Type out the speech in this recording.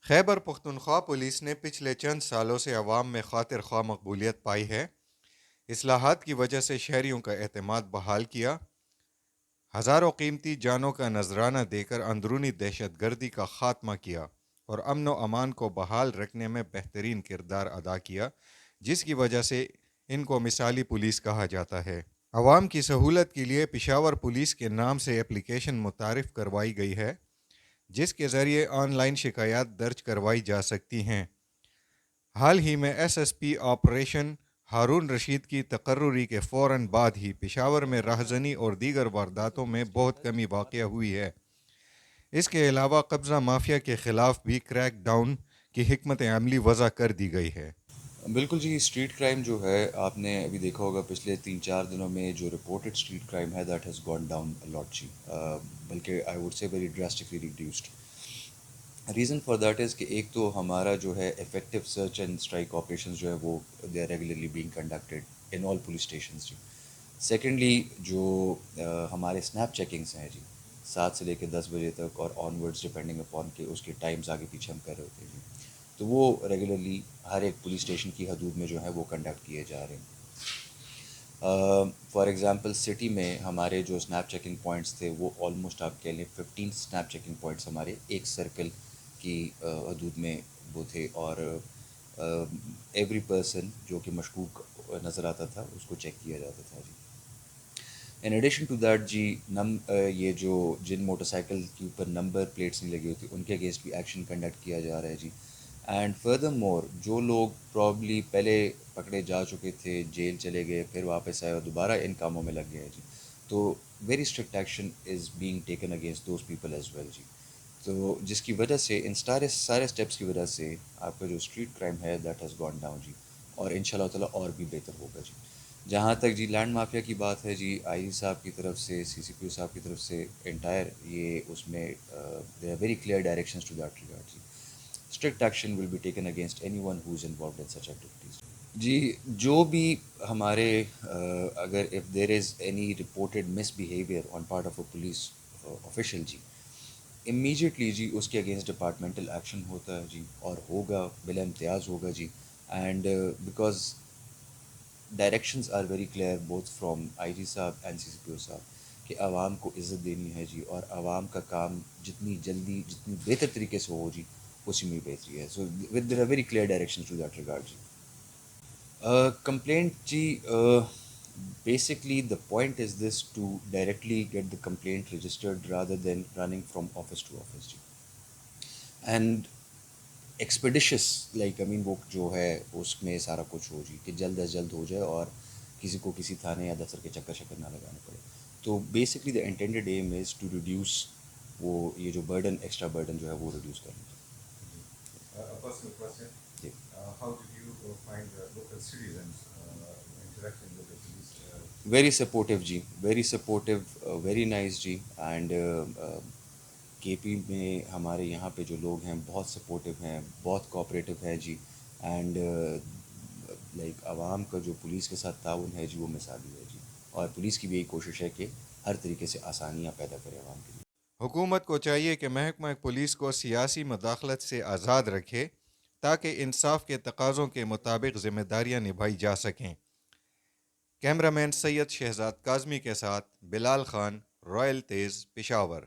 Khyber Pakhtunkhwa police نے پچھلے چند سالوں سے عوام میں خاطر خواہ مقبولیت پائی ہے۔ اصلاحات کی وجہ سے شہریوں کا اعتماد بحال کیا، ہزاروں قیمتی جانوں کا نذرانہ دے کر اندرونی دہشت گردی کا خاتمہ کیا اور امن و امان کو بحال رکھنے میں بہترین کردار ادا کیا، جس کی وجہ سے ان کو مثالی پولیس کہا جاتا ہے۔ عوام کی سہولت کے لیے پشاور پولیس کے نام سے اپلیکیشن متعارف کروائی گئی ہے، جس کے ذریعے آن لائن شکایات درج کروائی جا سکتی ہیں۔ حال ہی میں S S P operation Haroon Rashid کی تقرری کے فوراً بعد ہی پشاور میں راہزنی اور دیگر وارداتوں میں بہت کمی واقع ہوئی ہے۔ اس کے علاوہ قبضہ مافیا کے خلاف بھی کریک ڈاؤن کی حکمت عملی وضع کر دی گئی ہے۔ بالکل جی، اسٹریٹ کرائم جو ہے آپ نے ابھی دیکھا ہوگا پچھلے 3-4 دنوں میں جو رپورٹڈ اسٹریٹ کرائم ہے that has gone down lot جی، بلکہ I would say very drastically reduced. Reason for that is کہ ایک تو ہمارا جو ہے effective search and strike operations جو ہے وہ they are regularly being conducted in all police stations جی۔ سیکنڈلی جو ہمارے اسنیپ چیکنگس ہیں جی 7 سے لے کے 10 بجے تک اور آن ورڈس ڈپینڈنگ اپون کے اس کے ٹائمز آگے پیچھے ہم کر رہے ہوتے ہیں جی، تو وہ ریگولرلی ہر ایک پولیس اسٹیشن کی حدود میں جو ہے وہ کنڈکٹ کیے جا رہے ہیں۔ فار ایگزامپل سٹی میں ہمارے جو اسنیپ چیکنگ پوائنٹس تھے وہ آلموسٹ آپ کہہ لیں 15 اسنیپ چیکنگ پوائنٹس ہمارے ایک سرکل کی حدود میں وہ تھے، اور ایوری پرسن جو کہ مشکوک نظر آتا تھا اس کو چیک کیا جاتا تھا جی۔ ان ایڈیشن ٹو دیٹ جی یہ جو جن موٹر سائیکل کے اوپر نمبر پلیٹس نہیں لگی ہوتی ان کے اگینسٹ بھی ایکشن کنڈکٹ کیا جا رہا ہے جی۔ اینڈ فردر مور جو لوگ پرابلی پہلے پکڑے جا چکے تھے، جیل چلے گئے، پھر واپس آئے اور دوبارہ ان کاموں میں لگ گئے جی، تو very strict action is being taken against those people as well جی۔ تو جس کی وجہ سے ان سارے اسٹیپس کی وجہ سے آپ کا جو اسٹریٹ کرائم ہے دیٹ ہیز گون ڈاؤن جی، اور ان شاء اللہ تعالیٰ اور بھی بہتر ہوگا جی۔ جہاں تک جی لینڈ مافیا کی بات ہے جی، آئی جی صاحب کی طرف سے، سی سی پی او صاحب کی طرف سے انٹائر یہ اس میں there are very clear directions to that regard جی۔ Strict action will be taken against anyone who is involved in such activities جی۔ جو بھی ہمارے اگر if there is any reported misbehaviour on part of a police official جی، immediately جی اس کے اگینسٹ ڈپارٹمنٹل ایکشن ہوتا ہے جی، اور ہوگا بلا امتیاز ہوگا جی۔ And because directions are very clear both from I G صاحب اینڈ سی سی پی او صاحب کہ عوام کو عزت دینی ہے جی، اور عوام کا کام جتنی جلدی جتنی بہتر طریقے سے ہو جی اسی میں بہتری ہے۔ So with there are very clear directions to that regard جی۔ کمپلینٹ جی، basically the point is this to directly get the complaint registered rather than running from office to office جی، and expeditious like I mean وہ جو ہے اس میں سارا کچھ ہو جی کہ جلد از جلد ہو جائے اور کسی کو کسی تھانے یا دفتر کے چکر شکر نہ لگانے پڑے۔ تو basically the intended aim is to reduce وہ یہ جو برڈن ایکسٹرا برڈن جو ہے وہ ریڈیوس کرنا جی۔ ویری سپورٹیو جی، ویری سپورٹیو، ویری نائس جی، اینڈ کے پی میں ہمارے یہاں پہ جو لوگ ہیں بہت سپورٹیو ہیں، بہت کوآپریٹیو ہیں جی، اینڈ لائک عوام کا جو پولیس کے ساتھ تعاون ہے جی وہ مثالی ہے جی، اور پولیس کی بھی یہی کوشش ہے کہ ہر طریقے سے آسانیاں پیدا کرے عوام کے لیے۔ حکومت کو چاہیے کہ محکمہ پولیس کو سیاسی مداخلت سے آزاد رکھے تاکہ انصاف کے تقاضوں کے مطابق ذمہ داریاں نبھائی جا سکیں۔ کیمرہ مین سید شہزاد کاظمی کے ساتھ بلال خان، رائل تیز، پشاور۔